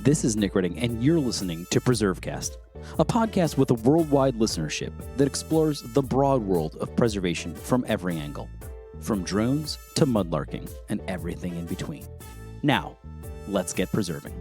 This is Nick Redding, and you're listening to PreserveCast, a podcast with a worldwide listenership that explores the broad world of preservation from every angle, from drones to mudlarking and everything in between. Now, let's get preserving.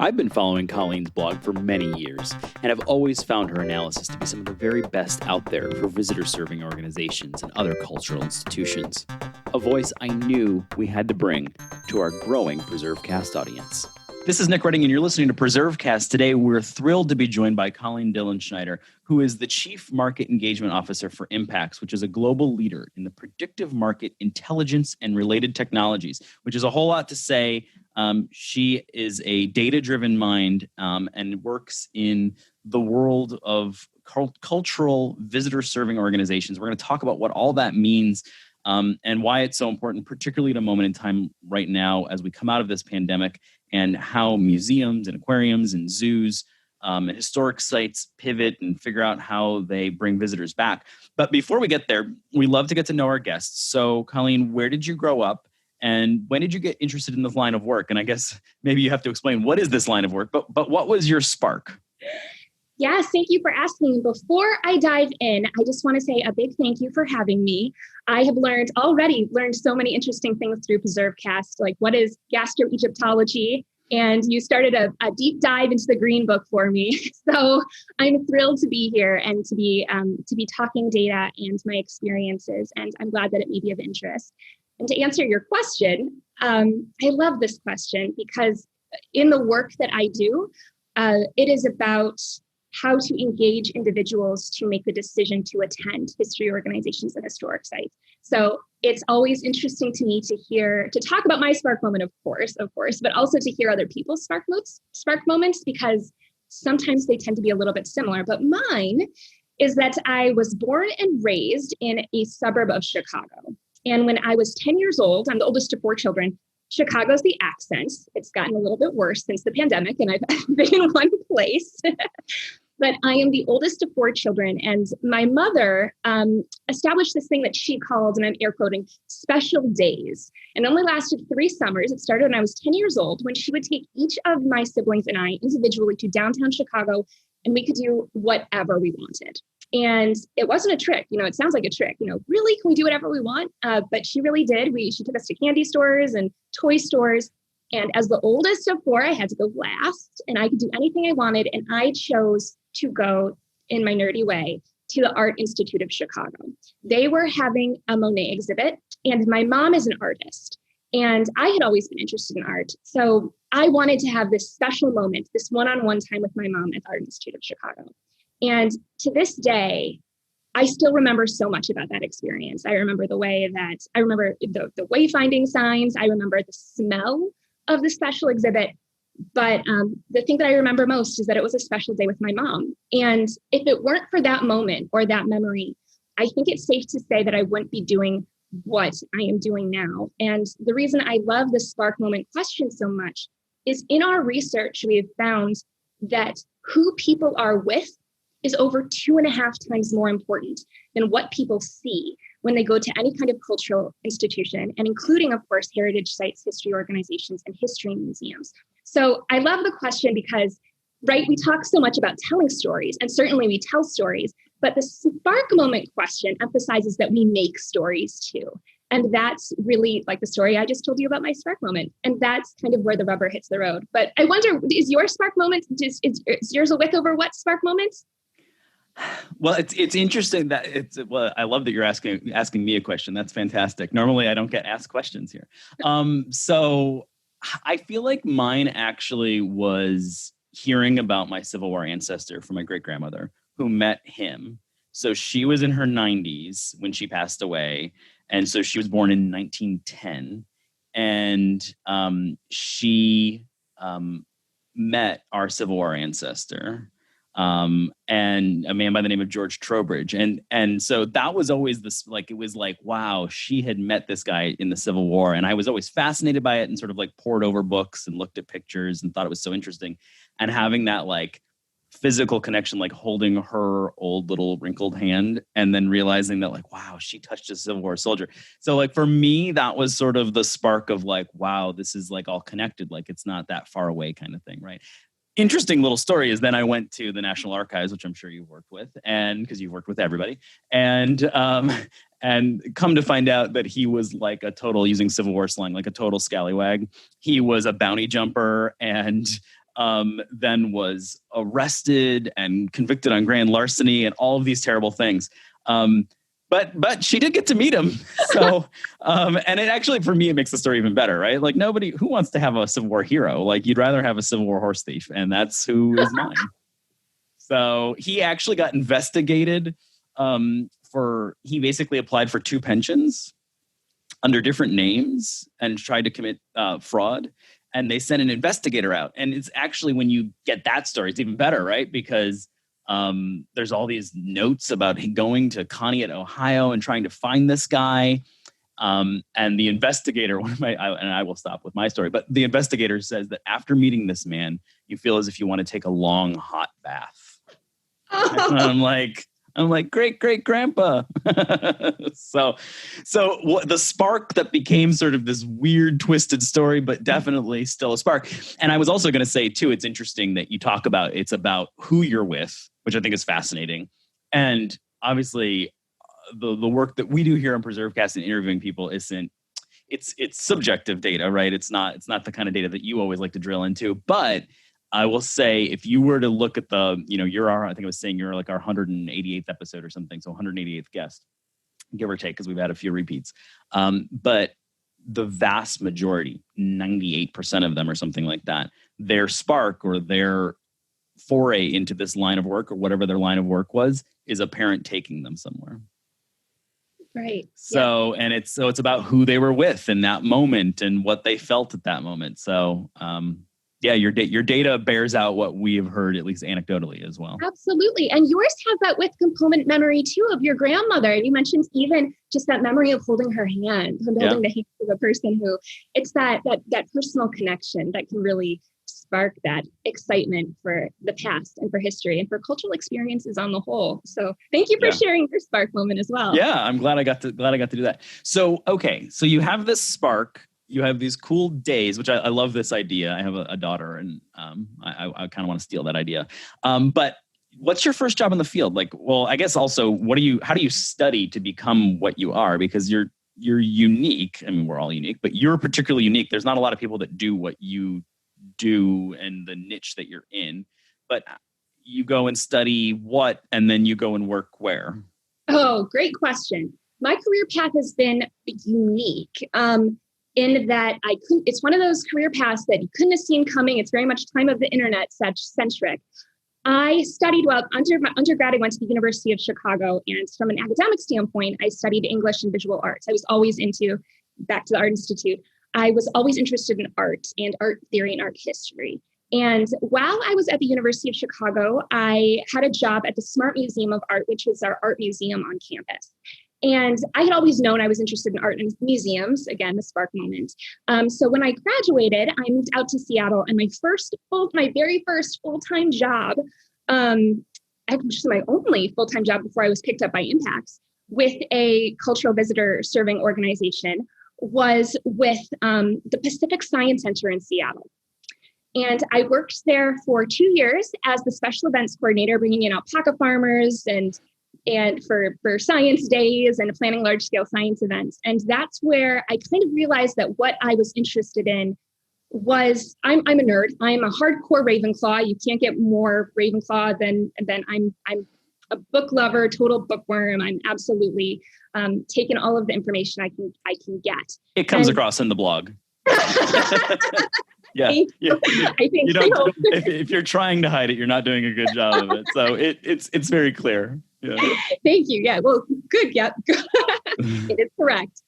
I've been following Colleen's blog for many years, and I've always found her analysis to be some of the very best out there for visitor-serving organizations and other cultural institutions. A voice I knew we had to bring to our growing PreserveCast audience. This is Nick Redding, and you're listening to PreserveCast. Today, we're thrilled to be joined by Colleen Dilenschneider, who is the Chief Market Engagement Officer for Impacts, which is a global leader in the predictive market intelligence and related technologies, which is a whole lot to say. She is a data-driven mind and works in the world of cultural visitor-serving organizations. We're going to talk about what all that means and why it's so important, particularly at a moment in time right now as we come out of this pandemic, and how museums and aquariums and zoos and historic sites pivot and figure out how they bring visitors back. But before we get there, we love to get to know our guests. So, Colleen, where did you grow up? And when did you get interested in this line of work? And I guess maybe you have to explain what is this line of work, but what was your spark? Yes, thank you for asking. Before I dive in, I just want to say a big thank you for having me. I have learned so many interesting things through PreserveCast, like what is gastroegyptology, and you started a deep dive into the Green Book for me. So I'm thrilled to be here and to be talking data and my experiences, and I'm glad that it may be of interest. And to answer your question, I love this question because in the work that I do, it is about how to engage individuals to make the decision to attend history organizations and historic sites. So it's always interesting to me to talk about my spark moment, of course, but also to hear other people's spark moments, because sometimes they tend to be a little bit similar. But mine is that I was born and raised in a suburb of Chicago. And when I was 10 years old, I'm the oldest of 4 children. Chicago's the accent. It's gotten a little bit worse since the pandemic, and I've been in one place. But I am the oldest of 4 children, and my mother established this thing that she called, and I'm air quoting, special days. And it only lasted 3 summers. It started when I was 10 years old, when she would take each of my siblings and I individually to downtown Chicago, and we could do whatever we wanted. And it wasn't a trick. It sounds like a trick. Really, can we do whatever we want? But she really did. She took us to candy stores and toy stores. And as the oldest of 4, I had to go last, and I could do anything I wanted. And I chose to go, in my nerdy way, to the Art Institute of Chicago. They were having a Monet exhibit, and my mom is an artist. And I had always been interested in art. So I wanted to have this special moment, this one-on-one time with my mom at the Art Institute of Chicago. And to this day, I still remember so much about that experience. I remember the wayfinding signs. I remember the smell of the special exhibit. But the thing that I remember most is that it was a special day with my mom. And if it weren't for that moment or that memory, I think it's safe to say that I wouldn't be doing what I am doing now. And the reason I love the spark moment question so much is in our research, we have found that who people are with is over 2.5 times more important than what people see when they go to any kind of cultural institution, and including, of course, heritage sites, history organizations, and history museums. So I love the question because, right, we talk so much about telling stories, and certainly we tell stories, but the spark moment question emphasizes that we make stories too. And that's really like the story I just told you about my spark moment. And that's kind of where the rubber hits the road. But I wonder, is your spark moment, is yours a wick over what spark moments? Well, it's interesting that I love that you're asking me a question. That's fantastic. Normally I don't get asked questions here. So I feel like mine actually was hearing about my Civil War ancestor from my great grandmother who met him. So she was in her 90s when she passed away. And so she was born in 1910. And she met our Civil War ancestor. And a man by the name of George Trowbridge. And so that was always this, like, it was like, wow, she had met this guy in the Civil War. And I was always fascinated by it and sort of like pored over books and looked at pictures and thought it was so interesting. And having that like physical connection, like holding her old little wrinkled hand and then realizing that like, wow, she touched a Civil War soldier. So like for me, that was sort of the spark of like, wow, this is like all connected. Like it's not that far away kind of thing, right? Interesting little story is then I went to the National Archives, which I'm sure you've worked with, and because you've worked with everybody, and come to find out that he was like a total, using Civil War slang, like a total scallywag. He was a bounty jumper and then was arrested and convicted on grand larceny and all of these terrible things. But she did get to meet him. So, and it actually, for me, it makes the story even better, right? Like who wants to have a Civil War hero? Like you'd rather have a Civil War horse thief, and that's who is mine. So he actually got investigated he basically applied for 2 pensions under different names and tried to commit fraud. And they sent an investigator out. And it's actually, when you get that story, it's even better, right? Because there's all these notes about him going to Conneaut, Ohio, and trying to find this guy. And the investigator, and I will stop with my story, but the investigator says that after meeting this man, you feel as if you want to take a long, hot bath. And I'm like, great grandpa. So the spark that became sort of this weird, twisted story, but definitely still a spark. And I was also going to say too, it's interesting that you talk about, it's about who you're with, which I think is fascinating. And obviously the work that we do here on PreserveCast and interviewing people it's subjective data, right? It's not the kind of data that you always like to drill into, but I will say, if you were to look at I think I was saying you're like our 188th episode or something. So 188th guest, give or take, because we've had a few repeats. But the vast majority, 98% of them or something like that, their spark or their foray into this line of work or whatever their line of work was, is a parent taking them somewhere. Right. So, yeah. And it's about who they were with in that moment and what they felt at that moment. So, yeah, your data bears out what we have heard, at least anecdotally as well. Absolutely. And yours has that with component memory too of your grandmother. You mentioned even just that memory of holding her hand, holding the hand of a person who, it's that personal connection that can really spark that excitement for the past and for history and for cultural experiences on the whole. So thank you for sharing your spark moment as well. Yeah, I'm glad I got to do that. So, okay. So you have this spark. You have these cool days, which I love this idea. I have a daughter, and I kind of want to steal that idea. But what's your first job in the field? Like, well, I guess also, how do you study to become what you are? Because you're unique. I mean, we're all unique, but you're particularly unique. There's not a lot of people that do what you do and the niche that you're in. But you go and study what, and then you go and work where? Oh, great question. My career path has been unique. In that it's one of those career paths that you couldn't have seen coming. It's very much time of the internet centric. I studied, my undergrad, I went to the University of Chicago, and from an academic standpoint, I studied English and visual arts. I was always back to the Art Institute, I was always interested in art and art theory and art history. And while I was at the University of Chicago, I had a job at the Smart Museum of Art, which is our art museum on campus. And I had always known I was interested in art and museums, again, the spark moment. So when I graduated, I moved out to Seattle, and my very first full-time job, actually my only full-time job before I was picked up by Impacts with a cultural visitor serving organization, was with the Pacific Science Center in Seattle. And I worked there for 2 years as the special events coordinator, bringing in alpaca farmers and for science days and planning large scale science events. And that's where I kind of realized that what I was interested in was, I'm a nerd. I'm a hardcore Ravenclaw. You can't get more Ravenclaw than I'm a book lover, total bookworm. I'm absolutely taking all of the information I can get. It comes across in the blog. Yeah. I think if you're trying to hide it, you're not doing a good job of it. So it's very clear. Yeah. Thank you. Yeah. Well, good. Yep. It is correct.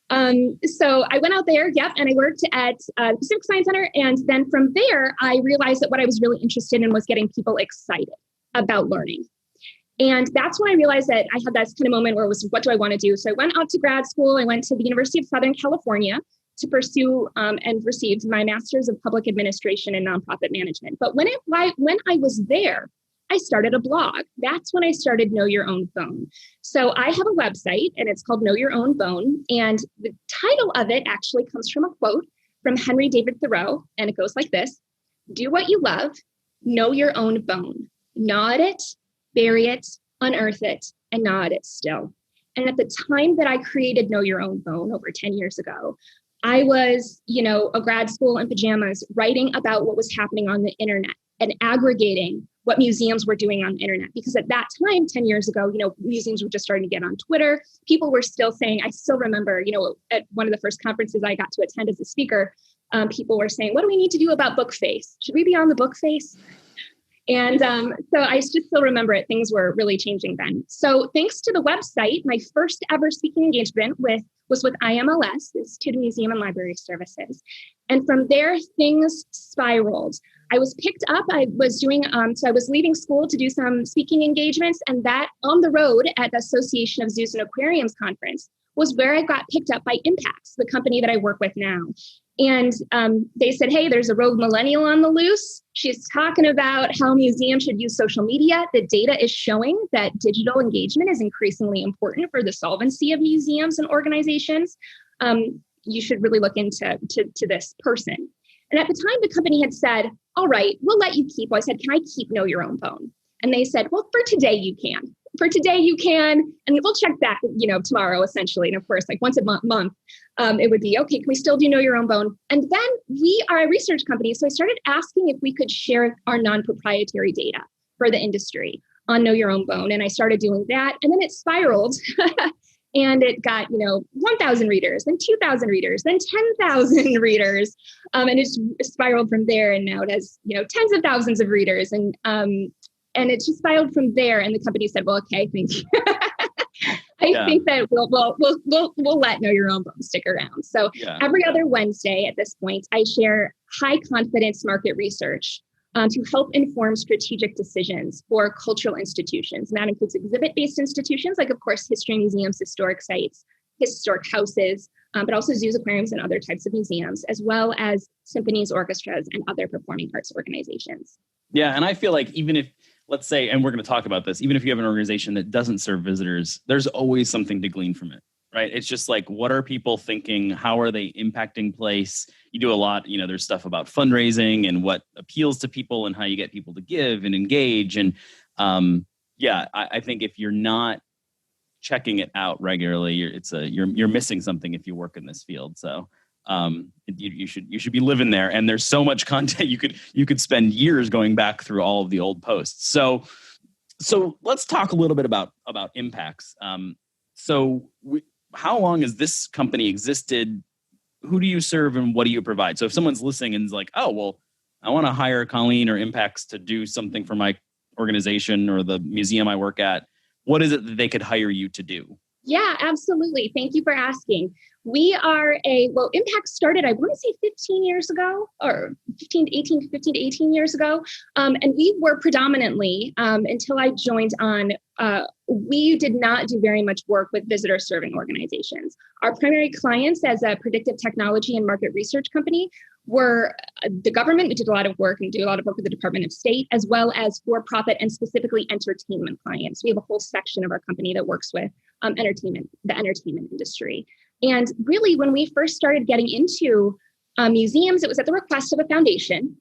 So I went out there, and I worked at the Pacific Science Center. And then from there, I realized that what I was really interested in was getting people excited about learning. And that's when I realized that I had that kind of moment where it was, what do I want to do? So I went out to grad school. I went to the University of Southern California to pursue and received my master's of public administration and nonprofit management. But when I was there, I started a blog. That's when I started Know Your Own Phone. So I have a website and it's called Know Your Own Phone. And the title of it actually comes from a quote from Henry David Thoreau. And it goes like this: do what you love, know your own bone, gnaw at it, bury it, unearth it, and gnaw at it still. And at the time that I created Know Your Own Phone over 10 years ago, I was, a grad school in pajamas writing about what was happening on the internet and aggregating what museums were doing on the internet. Because at that time, 10 years ago, museums were just starting to get on Twitter. People were still saying, I still remember, at one of the first conferences I got to attend as a speaker, people were saying, what do we need to do about Bookface? Should we be on the Bookface? And so I just still remember it. Things were really changing then. So thanks to the website, my first ever speaking engagement was with IMLS, the Institute of Museum and Library Services. And from there, things spiraled. I was picked up. I was doing, so I was leaving school to do some speaking engagements, and that on the road at the Association of Zoos and Aquariums conference was where I got picked up by Impacts, the company that I work with now. And they said, hey, there's a rogue millennial on the loose. She's talking about how museums should use social media. The data is showing that digital engagement is increasingly important for the solvency of museums and organizations. You should really look into this person. And at the time, the company had said, all right, we'll let you keep. Well, I said, can I keep Know Your Own Phone? And they said, well, for today you can. For today you can, and we'll check back, tomorrow, essentially. And of course, like once a month, it would be, okay, can we still do Know Your Own Phone? And then we are a research company. So I started asking if we could share our non-proprietary data for the industry on Know Your Own Phone. And I started doing that. And then it spiraled and it got, 1,000 readers, then 2,000 readers, then 10,000 readers. And it's spiraled from there. And now it has, tens of thousands of readers. And it just spiraled from there. And the company said, well, okay, thank you. I think that we'll let Know Your Own Phone stick around. So every other Wednesday at this point, I share high confidence market research to help inform strategic decisions for cultural institutions. And that includes exhibit-based institutions, like, of course, history museums, historic sites, historic houses, but also zoos, aquariums, and other types of museums, as well as symphonies, orchestras, and other performing arts organizations. Yeah, and I feel like even if, let's say, and we're going to talk about this, even if you have an organization that doesn't serve visitors, there's always something to glean from it, right? It's just like, what are people thinking? How are they impacting place? You do a lot, there's stuff about fundraising and what appeals to people and how you get people to give and engage. And I think if you're not checking it out regularly, you're missing something if you work in this field. So you should be living there, and there's so much content you could spend years going back through all of the old posts. So let's talk a little bit about Impacts. How long has this company existed? Who do you serve and what do you provide? So if someone's listening and is like, oh, well, I want to hire Colleen or Impacts to do something for my organization or the museum I work at, what is it that they could hire you to do? Yeah, absolutely. Thank you for asking. We are Impact started, I want to say 15 years ago, or 15 to 18 years ago. And we were predominantly, until I joined on, we did not do very much work with visitor serving organizations. Our primary clients as a predictive technology and market research company were the government. We did a lot of work and do a lot of work with the Department of State, as well as for-profit and specifically entertainment clients. We have a whole section of our company that works with the entertainment industry. And really, when we first started getting into museums, it was at the request of a foundation.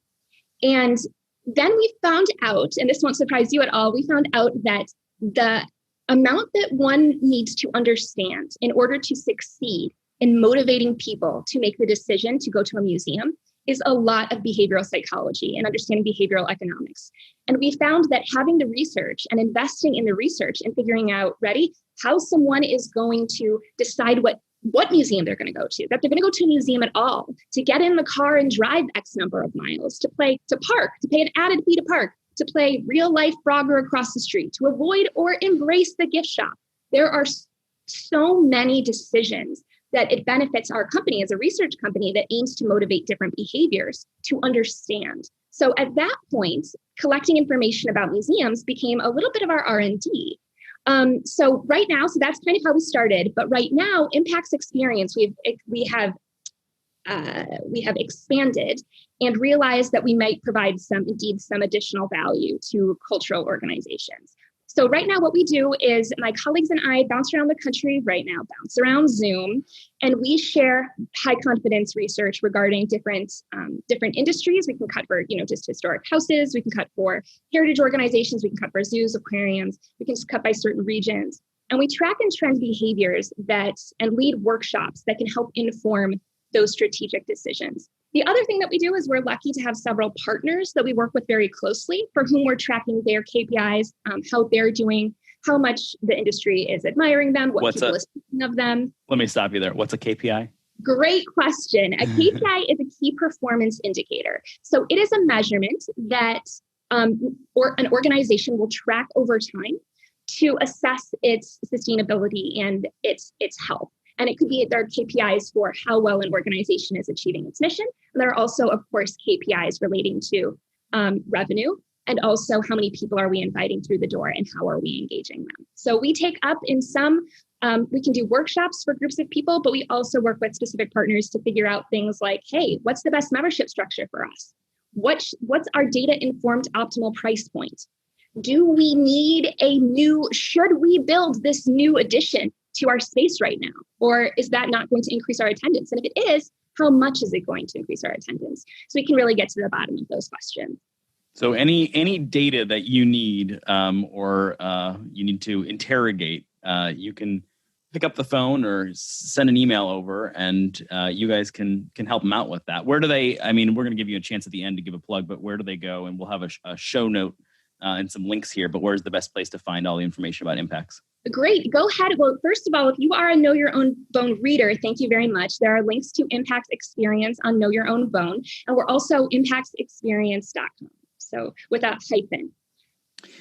And then we found out, and this won't surprise you at all, we found out that the amount that one needs to understand in order to succeed in motivating people to make the decision to go to a museum is a lot of behavioral psychology and understanding behavioral economics. And we found that having the research and investing in the research and figuring out, how someone is going to decide what museum they're going to go to, that they're going to go to a museum at all, to get in the car and drive X number of miles, to park, to pay an added fee to park, to play real life Frogger across the street, to avoid or embrace the gift shop. There are so many decisions that it benefits our company as a research company that aims to motivate different behaviors to understand. So at that point, collecting information about museums became a little bit of our R&D. So that's kind of how we started. But right now, Impact's experience, we have we have expanded and realized that we might provide some additional value to cultural organizations. So right now, what we do is my colleagues and I bounce around the country right now, bounce around Zoom, and we share high confidence research regarding different industries. We can cut for, just historic houses. We can cut for heritage organizations. We can cut for zoos, aquariums. We can just cut by certain regions. And we track and trend behaviors and lead workshops that can help inform those strategic decisions. The other thing that we do is we're lucky to have several partners that we work with very closely for whom we're tracking their KPIs, how they're doing, how much the industry is admiring them, what people are thinking of them. Let me stop you there. What's a KPI? Great question. A KPI is a key performance indicator. So it is a measurement that or an organization will track over time to assess its sustainability and its health. And it could be there are KPIs for how well an organization is achieving its mission. And there are also, of course, KPIs relating to revenue and also how many people are we inviting through the door and how are we engaging them. So we take up in some, we can do workshops for groups of people, but we also work with specific partners to figure out things like, hey, what's the best membership structure for us? What's our data-informed optimal price point? Do we need should we build this new addition to our space right now? Or is that not going to increase our attendance? And if it is, how much is it going to increase our attendance? So we can really get to the bottom of those questions. So any data that you need or you need to interrogate, you can pick up the phone or send an email over, and you guys can help them out with that. Where do they? I mean, we're going to give you a chance at the end to give a plug, but where do they go? And we'll have a show note and some links here. But where's the best place to find all the information about Impacts? Great. Go ahead. Well, first of all, if you are a Know Your Own Bone reader, thank you very much. There are links to Impacts Experience on Know Your Own Bone, and we're also impactsexperience.com. So with a hyphen.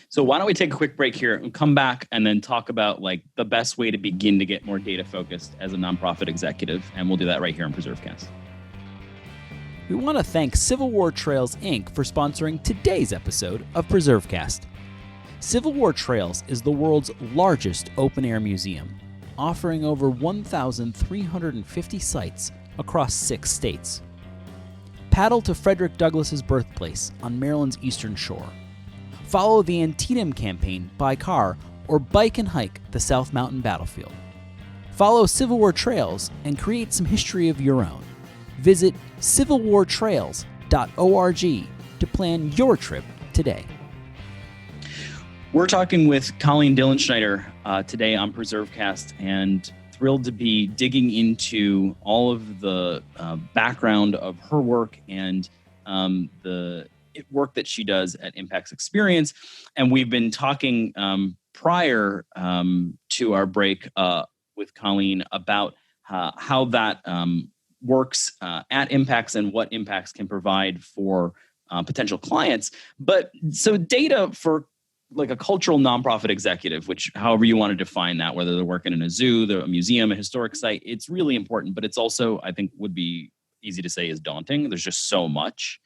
So why don't we take a quick break here and come back and then talk about like the best way to begin to get more data focused as a nonprofit executive. And we'll do that right here on PreserveCast. We want to thank Civil War Trails, Inc. for sponsoring today's episode of PreserveCast. Civil War Trails is the world's largest open-air museum, offering over 1,350 sites across 6 states. Paddle to Frederick Douglass's birthplace on Maryland's Eastern Shore. Follow the Antietam campaign by car or bike and hike the South Mountain Battlefield. Follow Civil War Trails and create some history of your own. Visit civilwartrails.org to plan your trip today. We're talking with Colleen Dilenschneider today on PreserveCast, and thrilled to be digging into all of the background of her work and the work that she does at Impacts Experience. And we've been talking prior to our break with Colleen about how that works at Impacts and what Impacts can provide for potential clients. But so data for like a cultural nonprofit executive, which however you want to define that, whether they're working in a zoo, a museum, a historic site, it's really important, but it's also, I think would be easy to say is daunting. There's just so much.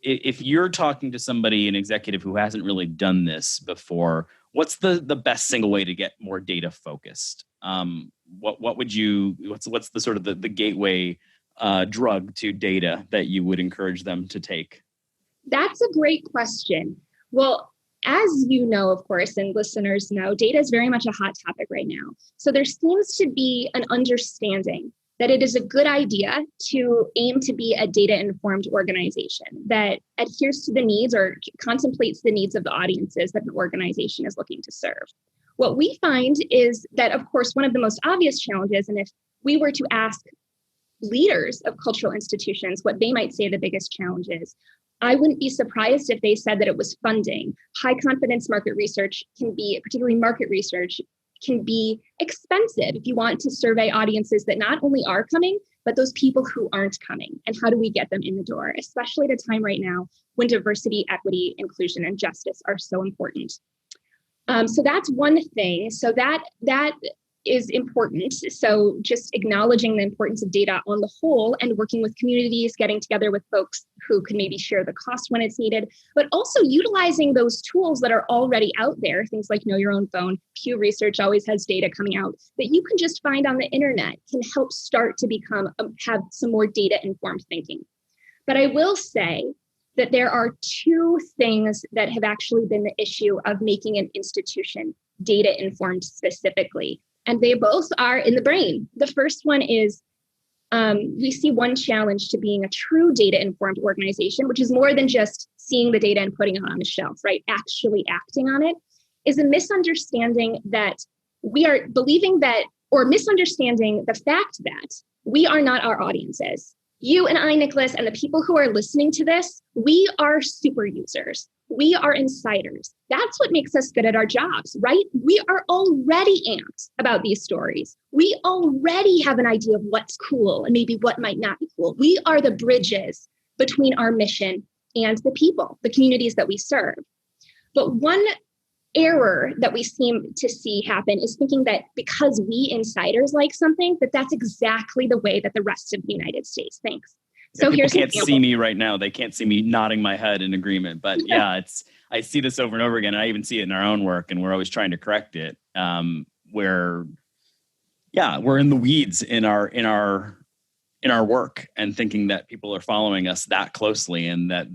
If you're talking to somebody, an executive who hasn't really done this before, what's the best single way to get more data focused? What's the sort of the gateway drug to data that you would encourage them to take? That's a great question. Well, as you know, of course, and listeners know, data is very much a hot topic right now. So there seems to be an understanding that it is a good idea to aim to be a data-informed organization that adheres to the needs or contemplates the needs of the audiences that an organization is looking to serve. What we find is that, of course, one of the most obvious challenges, and if we were to ask leaders of cultural institutions what they might say the biggest challenge is, I wouldn't be surprised if they said that it was funding. High confidence market research can be, particularly market research, can be expensive if you want to survey audiences that not only are coming, but those people who aren't coming. And how do we get them in the door, especially at a time right now when diversity, equity, inclusion, and justice are so important. So that's one thing. So that is important. So just acknowledging the importance of data on the whole and working with communities, getting together with folks who can maybe share the cost when it's needed, but also utilizing those tools that are already out there, things like Know Your Own Phone. Pew Research always has data coming out that you can just find on the internet, can help start to have some more data-informed thinking. But I will say that there are two things that have actually been the issue of making an institution data-informed specifically. And they both are in the brain. The first one is we see one challenge to being a true data-informed organization, which is more than just seeing the data and putting it on a shelf, right? Actually acting on it, is a misunderstanding that we are believing that, or misunderstanding the fact that we are not our audiences. You and I, Nicholas, and the people who are listening to this, we are super users. We are insiders. That's what makes us good at our jobs, right? We are already amped about these stories. We already have an idea of what's cool and maybe what might not be cool. We are the bridges between our mission and the people, the communities that we serve. But one error that we seem to see happen is thinking that because we insiders like something, that's exactly the way that the rest of the United States thinks. So people can't see me right now. They can't see me nodding my head in agreement. But yeah, I see this over and over again. And I even see it in our own work, and we're always trying to correct it. Where we're in the weeds in our work and thinking that people are following us that closely, and that,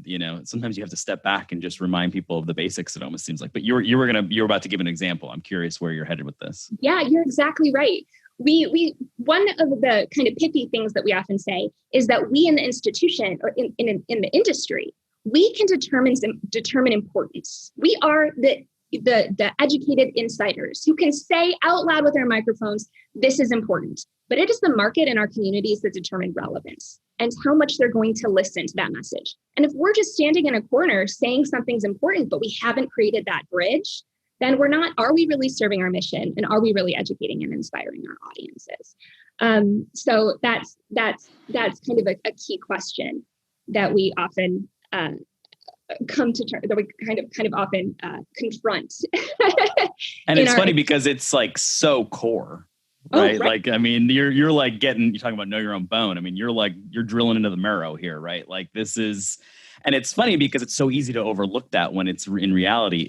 sometimes you have to step back and just remind people of the basics, it almost seems like. But you were about to give an example. I'm curious where you're headed with this. Yeah, you're exactly right. We one of the kind of pithy things that we often say is that we in the institution or in the industry, we can determine importance. We are the educated insiders who can say out loud with our microphones, this is important. But it is the market and our communities that determine relevance and how much they're going to listen to that message. And if we're just standing in a corner saying something's important, but we haven't created that bridge, then are we really serving our mission? And are we really educating and inspiring our audiences? So that's kind of a key question that we often that we kind of often confront. And it's funny because it's like so core, right? Like, I mean, you're like you're talking about know your own bone. I mean, you're drilling into the marrow here, right? Like and it's funny because it's so easy to overlook that when it's in reality,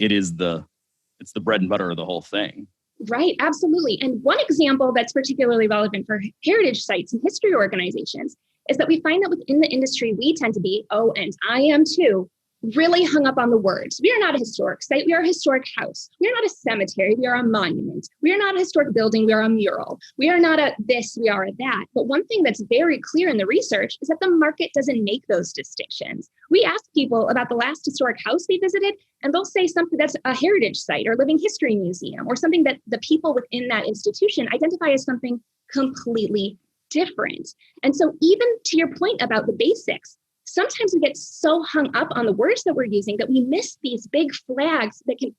it's the bread and butter of the whole thing. Right, absolutely. And one example that's particularly relevant for heritage sites and history organizations is that we find that within the industry, we tend to be, and I am too, really hung up on the words. We are not a historic site. We are a historic house. We are not a cemetery. We are a monument. We are not a historic building. We are a mural. We are not a this, we are a that. But one thing that's very clear in the research is that the market doesn't make those distinctions. We ask people about the last historic house they visited, and they'll say something that's a heritage site or living history museum or something that the people within that institution identify as something completely different. And so even to your point about the basics, sometimes we get so hung up on the words that we're using that we miss these big flags that can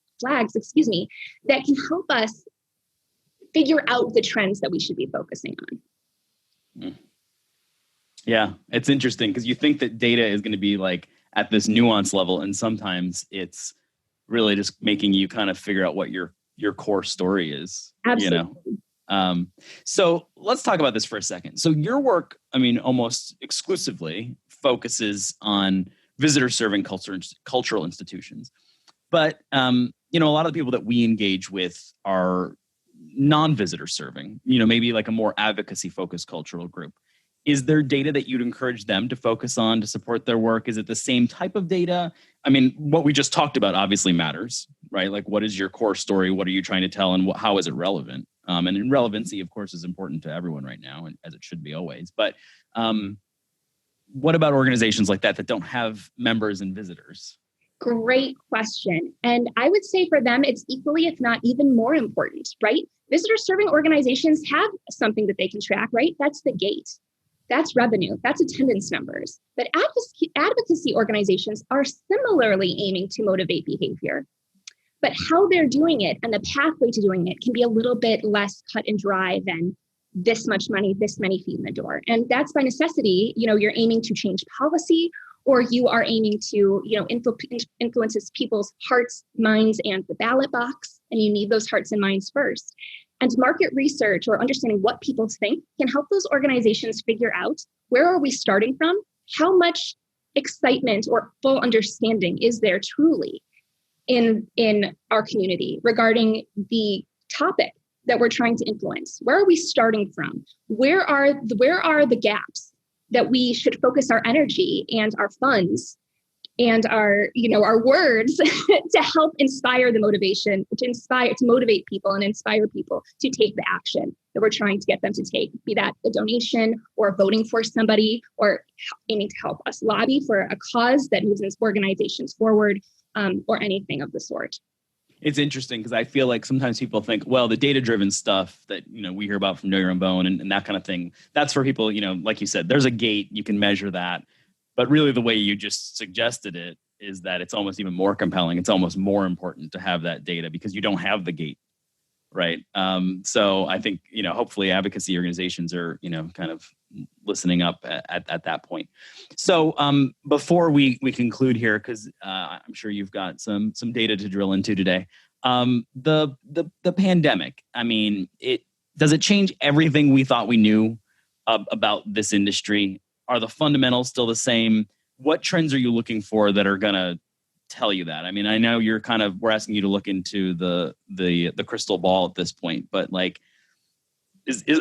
help us figure out the trends that we should be focusing on. Yeah, it's interesting because you think that data is going to be like at this nuance level, and sometimes it's really just making you kind of figure out what your core story is. Absolutely. So let's talk about this for a second. So your work, I mean, almost exclusively focuses on visitor serving cultural institutions. But, a lot of the people that we engage with are non-visitor serving, maybe like a more advocacy focused cultural group. Is there data that you'd encourage them to focus on to support their work? Is it the same type of data? I mean, what we just talked about obviously matters, right? Like, what is your core story? What are you trying to tell? And how is it relevant? And relevancy, of course, is important to everyone right now, and as it should be always. But what about organizations like that don't have members and visitors? Great question. And I would say for them, it's equally, if not even more important, right? Visitor serving organizations have something that they can track, right? That's the gate. That's revenue. That's attendance numbers. But advocacy organizations are similarly aiming to motivate behavior. But how they're doing it and the pathway to doing it can be a little bit less cut and dry than this much money, this many feet in the door. And that's by necessity, you're aiming to change policy, or you are aiming to, influence people's hearts, minds, and the ballot box. And you need those hearts and minds first. And market research or understanding what people think can help those organizations figure out where are we starting from, how much excitement or full understanding is there truly in our community regarding the topic that we're trying to influence. Where are we starting from? Where are the gaps that we should focus our energy and our funds and our words to help inspire the motivation, to motivate people and inspire people to take the action that we're trying to get them to take, be that a donation or voting for somebody or aiming to help us lobby for a cause that moves these organizations forward, or anything of the sort. It's interesting because I feel like sometimes people think, well, the data-driven stuff that we hear about from Know Your Own Bone and that kind of thing, that's for people, like you said, there's a gate, you can measure that. But really the way you just suggested it is that it's almost even more compelling. It's almost more important to have that data because you don't have the gate, right? So I think, hopefully advocacy organizations are, kind of listening up at that point. So before we conclude here, because I'm sure you've got some data to drill into today, the pandemic, does it change everything we thought we knew about this industry? Are the fundamentals still the same? What trends are you looking for that are going to tell you that? I know we're asking you to look into the crystal ball at this point, but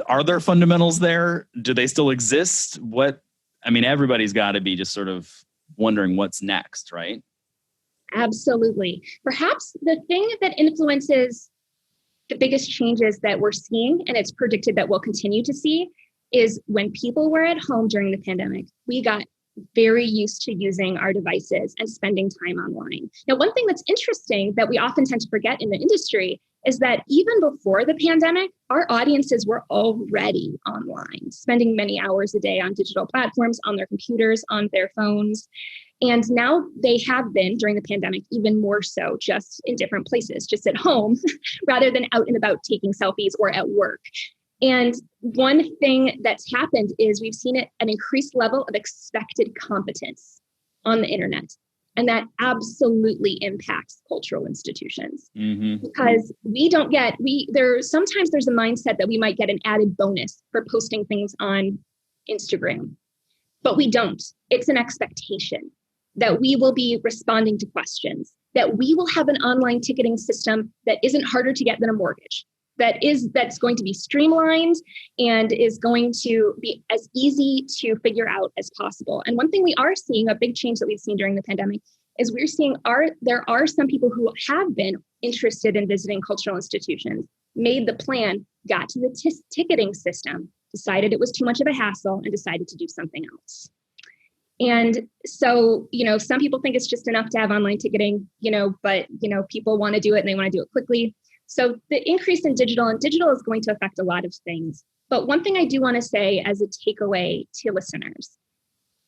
are there fundamentals there? Do they still exist? Everybody's got to be just sort of wondering what's next, right? Absolutely. Perhaps the thing that influences the biggest changes that we're seeing, and it's predicted that we'll continue to see, is when people were at home during the pandemic, we got very used to using our devices and spending time online. Now, one thing that's interesting that we often tend to forget in the industry is that even before the pandemic, our audiences were already online, spending many hours a day on digital platforms, on their computers, on their phones. And now they have been, during the pandemic, even more so, just in different places, just at home, rather than out and about taking selfies or at work. And one thing that's happened is we've seen an increased level of expected competence on the internet. And that absolutely impacts cultural institutions, because sometimes there's a mindset that we might get an added bonus for posting things on Instagram, but we don't. It's an expectation that we will be responding to questions, that we will have an online ticketing system that isn't harder to get than a mortgage, that's going to be streamlined and is going to be as easy to figure out as possible. And one thing we are seeing, a big change that we've seen during the pandemic, is we're seeing there are some people who have been interested in visiting cultural institutions, made the plan, got to the ticketing system, decided it was too much of a hassle, and decided to do something else. And so, some people think it's just enough to have online ticketing, but people want to do it and they want to do it quickly. So the increase in digital is going to affect a lot of things. But one thing I do want to say as a takeaway to listeners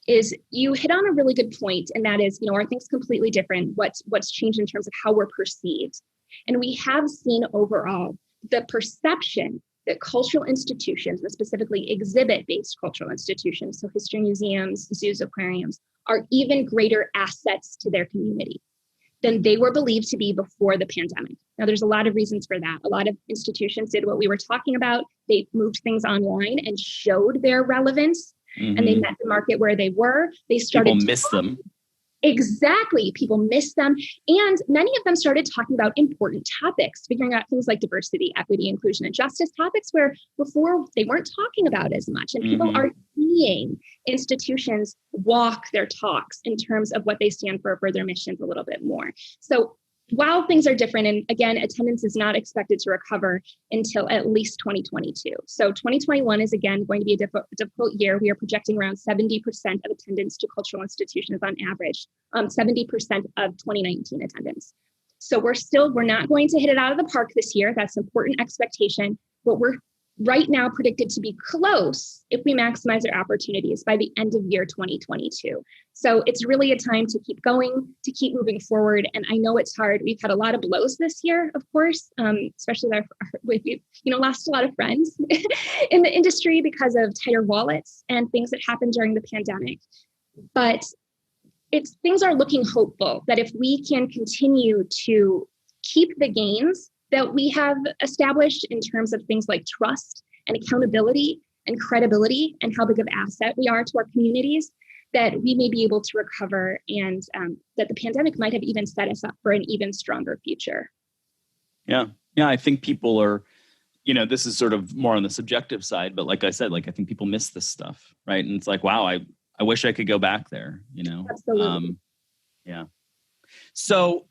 is you hit on a really good point, and that is, are things completely different? What's changed in terms of how we're perceived? And we have seen overall the perception that cultural institutions, and specifically exhibit-based cultural institutions, so history museums, zoos, aquariums, are even greater assets to their community than they were believed to be before the pandemic. Now, there's a lot of reasons for that. A lot of institutions did what we were talking about. They moved things online and showed their relevance, and they met the market where they were. They started— People miss them. Exactly. People miss them. And many of them started talking about important topics, figuring out things like diversity, equity, inclusion, and justice, topics where before they weren't talking about as much. And people are seeing institutions walk their talks in terms of what they stand for their missions a little bit more. So while things are different, and again, attendance is not expected to recover until at least 2022. So 2021 is again going to be a difficult year. We are projecting around 70% of attendance to cultural institutions on average, 70% of 2019 attendance. So we're not going to hit it out of the park this year. That's an important expectation, but we're right now predicted to be close if we maximize our opportunities by the end of year 2022. So it's really a time to keep going, to keep moving forward. And I know it's hard. We've had a lot of blows this year, of course, especially we've lost a lot of friends in the industry because of tighter wallets and things that happened during the pandemic. But things are looking hopeful that if we can continue to keep the gains that we have established in terms of things like trust and accountability and credibility and how big of an asset we are to our communities, that we may be able to recover, and that the pandemic might have even set us up for an even stronger future. Yeah. I think people are, this is sort of more on the subjective side, but like I said, I think people miss this stuff, right? And it's like, wow, I wish I could go back there, Absolutely. Yeah. So,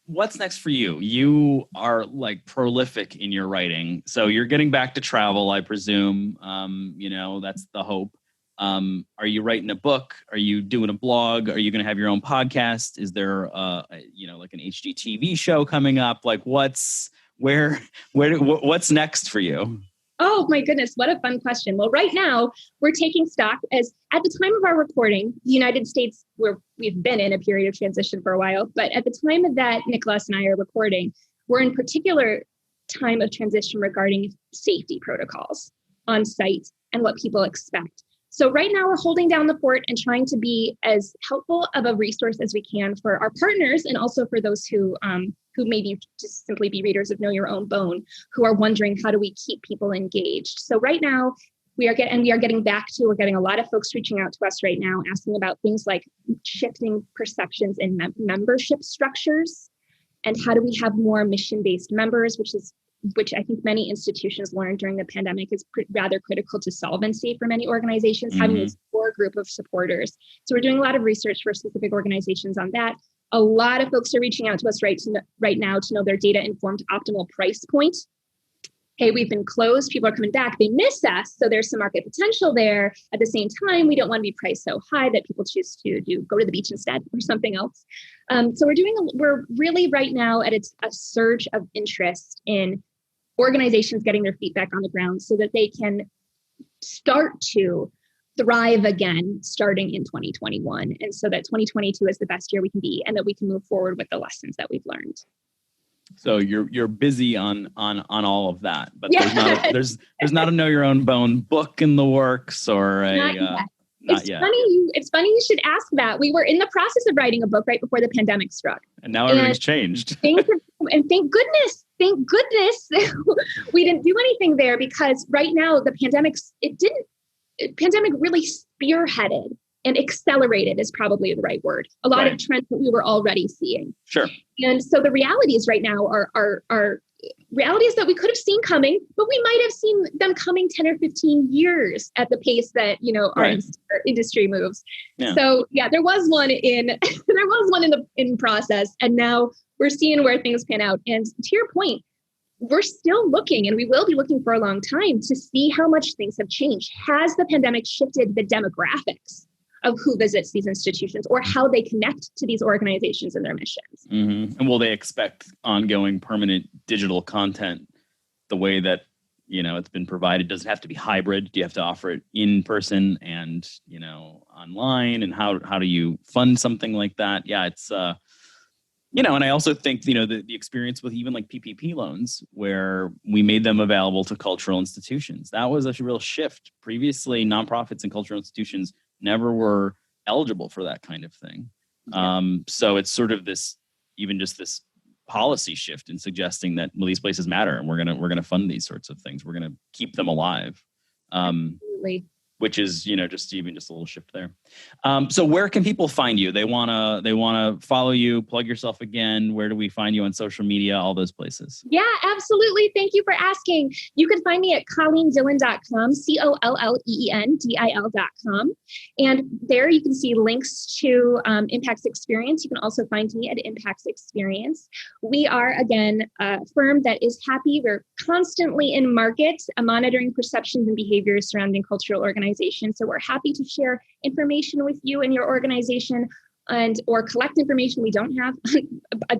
what's next for you? You are prolific in your writing. So you're getting back to travel, I presume. That's the hope. Are you writing a book? Are you doing a blog? Are you going to have your own podcast? Is there, an HGTV show coming up? What's next for you? Oh my goodness, what a fun question. Well, right now we're taking stock as at the time of our recording, the United States, where we've been in a period of transition for a while, but at the time that Nicholas and I are recording, we're in particular time of transition regarding safety protocols on site and what people expect. So right now we're holding down the fort and trying to be as helpful of a resource as we can for our partners, and also for those who maybe just simply be readers of Know Your Own Bone, who are wondering, how do we keep people engaged? So right now we're getting a lot of folks reaching out to us right now, asking about things like shifting perceptions in membership structures, and how do we have more mission-based members, which I think many institutions learned during the pandemic is rather critical to solvency for many organizations, having this core group of supporters. So we're doing a lot of research for specific organizations on that. A lot of folks are reaching out to us right now to know their data-informed optimal price point. Hey, we've been closed. People are coming back. They miss us. So there's some market potential there. At the same time, we don't want to be priced so high that people choose to go to the beach instead or something else. So we're really right now at a surge of interest in organizations getting their feet back on the ground so that they can start to thrive again starting in 2021. And so that 2022 is the best year we can be, and that we can move forward with the lessons that we've learned. So you're busy on all of that, but there's not a Know Your Own Bone book in the works, or not yet. It's funny you should ask that. We were in the process of writing a book right before the pandemic struck. And now everything's changed. And thank goodness, we didn't do anything there, because right now the pandemic really spearheaded and accelerated is probably the right word. A lot of trends that we were already seeing. Sure. And so the realities right now are realities that we could have seen coming, but we might have seen them coming 10 or 15 years at the pace that, our industry moves. Yeah. So there was one in process, and now we're seeing where things pan out. And to your point, we're still looking, and we will be looking for a long time to see how much things have changed. Has the pandemic shifted the demographics of who visits these institutions, or how they connect to these organizations and their missions? Mm-hmm. And will they expect ongoing permanent digital content the way that, it's been provided? Does it have to be hybrid? Do you have to offer it in person and, online? And how do you fund something like that? Yeah, it's, and I also think, the experience with even PPP loans, where we made them available to cultural institutions, that was a real shift. Previously, nonprofits and cultural institutions never were eligible for that kind of thing. Yeah. So it's sort of this policy shift in suggesting that, these places matter, and we're gonna fund these sorts of things. We're gonna keep them alive. Absolutely. Which is, just a little shift there. So where can people find you? They wanna follow you, plug yourself again. Where do we find you on social media? All those places. Yeah, absolutely. Thank you for asking. You can find me at ColleenDilen.com, ColleenDil.com. And there you can see links to Impact's Experience. You can also find me at Impact's Experience. We are, again, a firm that is happy. We're constantly in market, monitoring perceptions and behaviors surrounding cultural organizations. So we're happy to share information with you and your organization, or collect information we don't have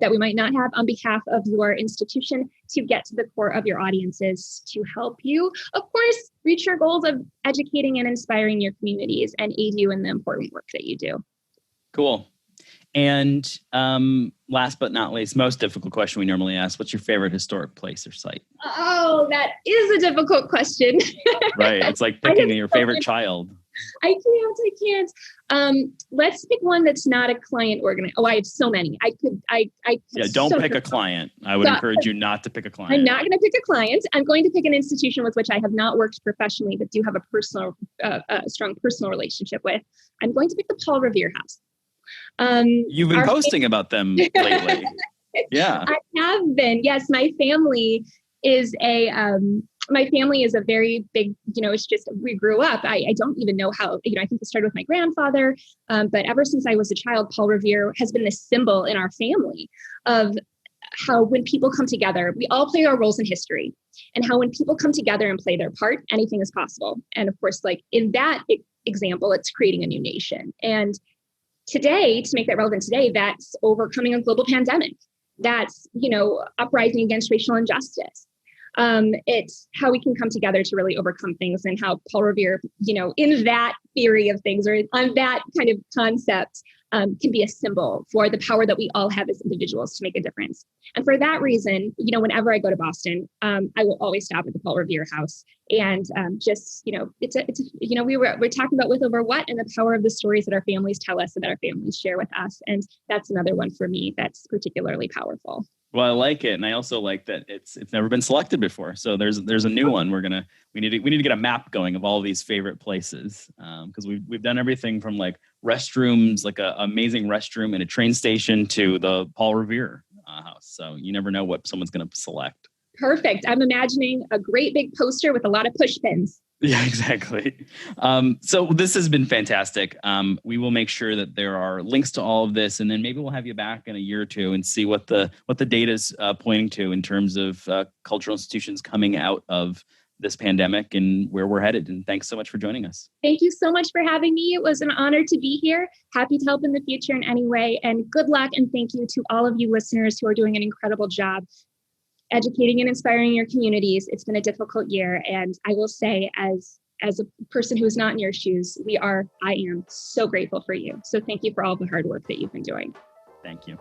that we might not have on behalf of your institution, to get to the core of your audiences, to help you, of course, reach your goals of educating and inspiring your communities, and aid you in the important work that you do. Cool. And last but not least, most difficult question we normally ask: what's your favorite historic place or site? Oh, that is a difficult question. Right. It's like picking your favorite child. I can't. Let's pick one that's not a client organization. Oh, I have so many. Don't pick a client. I would encourage you not to pick a client. I'm not going to pick a client. I'm going to pick an institution with which I have not worked professionally, but do have a strong personal relationship with. I'm going to pick the Paul Revere House. You've been posting about them lately. Yeah, I have been. Yes, my family is a very big, it's just, we grew up. I don't even know how, I think it started with my grandfather. But ever since I was a child, Paul Revere has been the symbol in our family of how when people come together, we all play our roles in history, and how when people come together and play their part, anything is possible. And of course, like in that example, it's creating a new nation. And today, to make that relevant today, that's overcoming a global pandemic. That's, uprising against racial injustice. It's how we can come together to really overcome things, and how Paul Revere, in that theory of things, or on that kind of concept, can be a symbol for the power that we all have as individuals to make a difference. And for that reason, whenever I go to Boston, I will always stop at the Paul Revere House. And we're talking about with over what, and the power of the stories that our families tell us and that our families share with us. And that's another one for me that's particularly powerful. Well, I like it, and I also like that it's never been selected before. So there's a new one. We need to get a map going of all of these favorite places, because we've done everything from like restrooms, like a amazing restroom in a train station, to the Paul Revere house. So you never know what someone's going to select. Perfect. I'm imagining a great big poster with a lot of push pins. Yeah, exactly. So this has been fantastic. We will make sure that there are links to all of this, and then maybe we'll have you back in a year or two and see what the data is pointing to in terms of cultural institutions coming out of this pandemic and where we're headed. And thanks so much for joining us. Thank you so much for having me. It was an honor to be here. Happy to help in the future in any way. And good luck, and thank you to all of you listeners who are doing an incredible job educating and inspiring your communities. It's been a difficult year. And I will say, as a person who is not in your shoes, I am so grateful for you. So thank you for all the hard work that you've been doing. Thank you.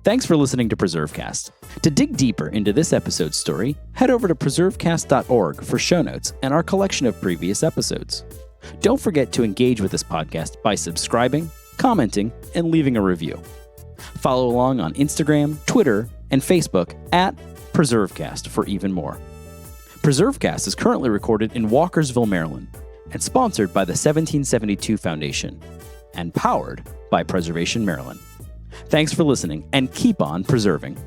Thanks for listening to PreserveCast. To dig deeper into this episode's story, head over to PreserveCast.org for show notes and our collection of previous episodes. Don't forget to engage with this podcast by subscribing, commenting, and leaving a review. Follow along on Instagram, Twitter, and Facebook at PreserveCast for even more. PreserveCast is currently recorded in Walkersville, Maryland, and sponsored by the 1772 Foundation, and powered by Preservation Maryland. Thanks for listening, and keep on preserving.